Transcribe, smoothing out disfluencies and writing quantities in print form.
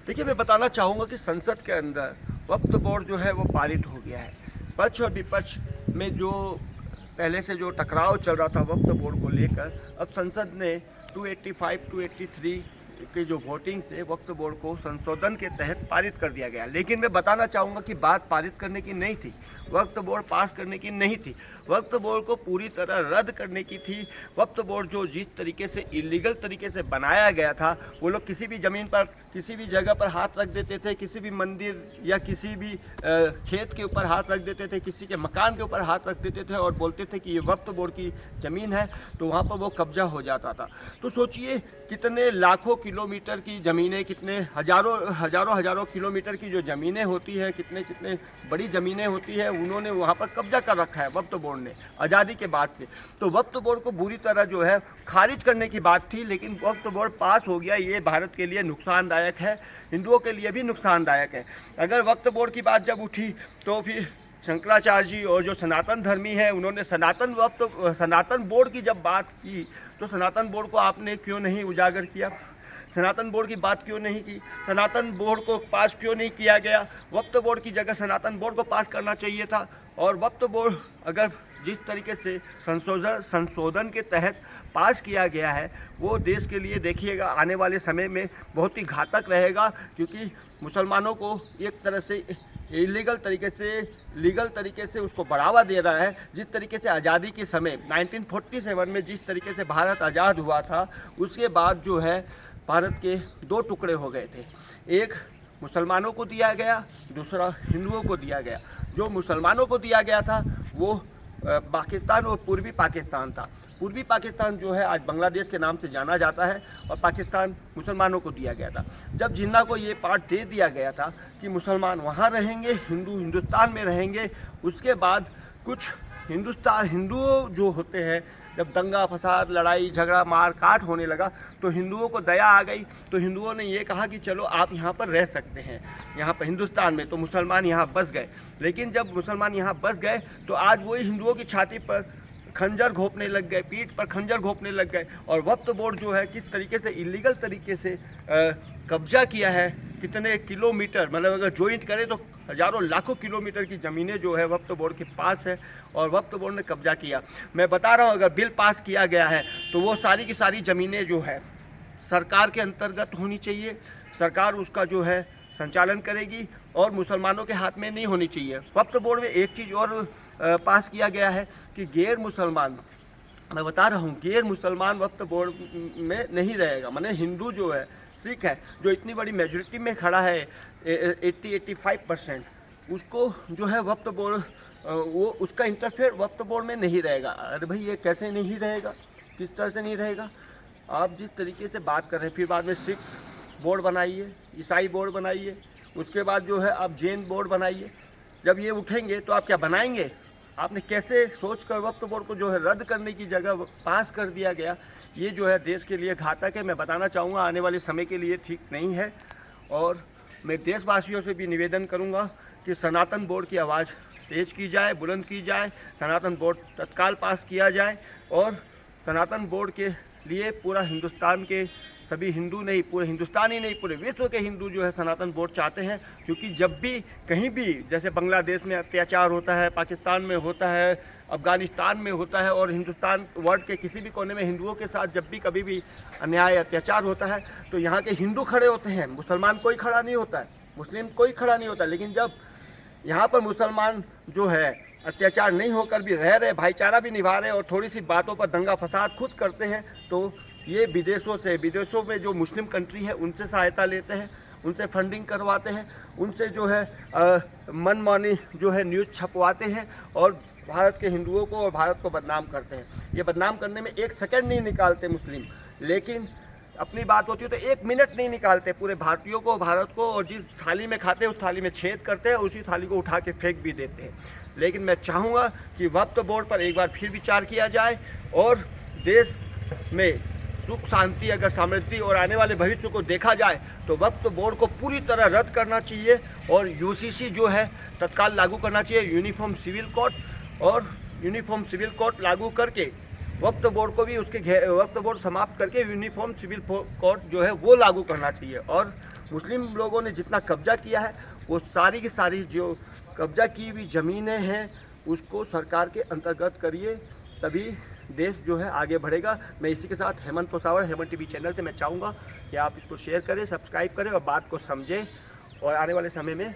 देखिए, मैं बताना चाहूँगा कि संसद के अंदर वक्फ बोर्ड जो है वो पारित हो गया है। पक्ष और विपक्ष में जो पहले से जो टकराव चल रहा था वक्फ बोर्ड को लेकर, अब संसद ने 285 283 की जो वोटिंग से वक्फ बोर्ड को संशोधन के तहत पारित कर दिया गया। लेकिन मैं बताना चाहूँगा कि बात पारित करने की नहीं थी, वक्फ बोर्ड पास करने की नहीं थी, वक्फ बोर्ड को पूरी तरह रद्द करने की थी। वक्फ बोर्ड जो जिस तरीके से इलीगल तरीके से बनाया गया था, वो लोग किसी भी ज़मीन पर किसी भी जगह पर हाथ रख देते थे, किसी भी मंदिर या किसी भी खेत के ऊपर हाथ रख देते थे, किसी के मकान के ऊपर हाथ रख देते थे और बोलते थे कि ये वक्फ बोर्ड की ज़मीन है, तो वहाँ पर वो कब्जा हो जाता था। तो सोचिए कितने लाखों किलोमीटर की ज़मीनें, कितने हज़ारों किलोमीटर की जो ज़मीनें होती है, कितने कितने बड़ी ज़मीनें होती है, उन्होंने वहाँ पर कब्जा कर रखा है वक्फ बोर्ड ने आज़ादी के बाद से। तो वक्फ बोर्ड को बुरी तरह जो है खारिज करने की बात थी, लेकिन वक्फ बोर्ड पास हो गया। ये भारत के लिए नुकसानदायक है, हिंदुओं के लिए भी नुकसानदायक है। अगर वक्फ बोर्ड की बात जब उठी तो फिर शंकराचार्य जी और जो सनातन धर्मी है, उन्होंने सनातन बोर्ड की जब बात की तो सनातन बोर्ड को आपने क्यों नहीं उजागर किया, सनातन बोर्ड की बात क्यों नहीं की, सनातन बोर्ड को पास क्यों नहीं किया गया। वक्फ बोर्ड की जगह सनातन बोर्ड को पास करना चाहिए था। और वक्फ बोर्ड अगर जिस तरीके से संशोधन के तहत पास किया गया है, वो देश के लिए देखिएगा आने वाले समय में बहुत ही घातक रहेगा, क्योंकि मुसलमानों को एक तरह से लीगल तरीके से उसको बढ़ावा दे रहा है। जिस तरीके से आज़ादी के समय 1947 में जिस तरीके से भारत आज़ाद हुआ था, उसके बाद जो है भारत के दो टुकड़े हो गए थे, एक मुसलमानों को दिया गया, दूसरा हिंदुओं को दिया गया। जो मुसलमानों को दिया गया था वो पाकिस्तान और पूर्वी पाकिस्तान था। पूर्वी पाकिस्तान जो है आज बांग्लादेश के नाम से जाना जाता है, और पाकिस्तान मुसलमानों को दिया गया था। जब जिन्ना को ये पार्ट दे दिया गया था कि मुसलमान वहाँ रहेंगे, हिंदू हिंदुस्तान में रहेंगे, उसके बाद कुछ हिंदुओं जो होते हैं, जब दंगा फसाद, लड़ाई झगड़ा, मार काट होने लगा, तो हिंदुओं को दया आ गई। तो हिंदुओं ने ये कहा कि चलो आप यहाँ पर रह सकते हैं, यहाँ पर हिंदुस्तान में। तो मुसलमान यहाँ बस गए। लेकिन जब मुसलमान यहाँ बस गए तो आज वही हिंदुओं की छाती पर खंजर घोंपने लग गए, पीठ पर खंजर घोंपने लग गए। और वक्फ बोर्ड जो है किस तरीके से इलीगल तरीके से कब्जा किया है, कितने किलोमीटर, मतलब अगर जॉइंट करें तो हज़ारों लाखों किलोमीटर की ज़मीनें जो है वक्फ बोर्ड के पास है, और वक्फ बोर्ड ने कब्जा किया। मैं बता रहा हूँ, अगर बिल पास किया गया है तो वो सारी की सारी ज़मीनें जो है सरकार के अंतर्गत होनी चाहिए, सरकार उसका जो है संचालन करेगी, और मुसलमानों के हाथ में नहीं होनी चाहिए। वक्फ बोर्ड में एक चीज़ और पास किया गया है कि गैर मुसलमान, मैं बता रहा हूँ, गैर मुसलमान वक्फ बोर्ड में नहीं रहेगा। माने हिंदू जो है, सिख है, जो इतनी बड़ी मेजॉरिटी में खड़ा है 80-85%, उसको जो है वक्फ बोर्ड वो उसका इंटरफेयर वक्फ बोर्ड में नहीं रहेगा। अरे भाई, ये कैसे नहीं रहेगा, किस तरह से नहीं रहेगा? आप जिस तरीके से बात कर रहे हैं, फिर बाद में सिख बोर्ड बनाइए, ईसाई बोर्ड बनाइए, उसके बाद जो है आप जैन बोर्ड बनाइए। जब ये उठेंगे तो आप क्या बनाएंगे? आपने कैसे सोचकर वक्फ बोर्ड को जो है रद्द करने की जगह पास कर दिया गया, ये जो है देश के लिए घातक है। मैं बताना चाहूँगा आने वाले समय के लिए ठीक नहीं है। और मैं देशवासियों से भी निवेदन करूँगा कि सनातन बोर्ड की आवाज़ तेज़ की जाए, बुलंद की जाए, सनातन बोर्ड तत्काल पास किया जाए। और सनातन बोर्ड के लिए पूरा हिंदुस्तान के सभी हिंदू नहीं, पूरे हिंदुस्तान ही नहीं, पूरे विश्व के हिंदू जो है सनातन बोर्ड चाहते हैं। क्योंकि जब भी कहीं भी, जैसे बांग्लादेश में अत्याचार होता है, पाकिस्तान में होता है, अफ़गानिस्तान में होता है, और हिंदुस्तान वर्ल्ड के किसी भी कोने में हिंदुओं के साथ जब भी कभी भी अन्याय अत्याचार होता है, तो यहाँ के हिंदू खड़े होते हैं, मुसलमान कोई खड़ा नहीं होता है, मुस्लिम कोई खड़ा नहीं होता। लेकिन जब यहाँ पर मुसलमान जो है अत्याचार नहीं होकर भी रह रहे, भाईचारा भी निभा रहे, और थोड़ी सी बातों पर दंगा फसाद खुद करते हैं, तो ये विदेशों में जो मुस्लिम कंट्री है उनसे सहायता लेते हैं, उनसे फंडिंग करवाते हैं, उनसे जो है मनमानी जो है न्यूज़ छपवाते हैं, और भारत के हिंदुओं को और भारत को बदनाम करते हैं। ये बदनाम करने में एक सेकंड नहीं निकालते मुस्लिम, लेकिन अपनी बात होती है तो एक मिनट नहीं निकालते पूरे भारतीयों को, भारत को, और जिस थाली में खाते हैं उस थाली में छेद करते हैं, उसी थाली को उठा के फेंक भी देते हैं। लेकिन मैं चाहूँगा कि वक्फ बोर्ड पर एक बार फिर विचार किया जाए, और देश में सुख शांति, अगर समृद्धि और आने वाले भविष्य को देखा जाए तो वक्फ बोर्ड को पूरी तरह रद्द करना चाहिए, और यूसीसी जो है तत्काल लागू करना चाहिए, यूनिफॉर्म सिविल कोड। और यूनिफॉर्म सिविल कोड लागू करके वक्फ बोर्ड को भी वक्फ बोर्ड समाप्त करके यूनिफॉर्म सिविल कोड जो है वो लागू करना चाहिए। और मुस्लिम लोगों ने जितना कब्जा किया है वो सारी की सारी जो कब्जा की हुई ज़मीनें हैं उसको सरकार के अंतर्गत करिए, तभी देश जो है आगे बढ़ेगा। मैं इसी के साथ हेमंत तोसावड़, हेमंत टीवी चैनल से मैं चाहूँगा कि आप इसको शेयर करें, सब्सक्राइब करें और बात को समझें और आने वाले समय में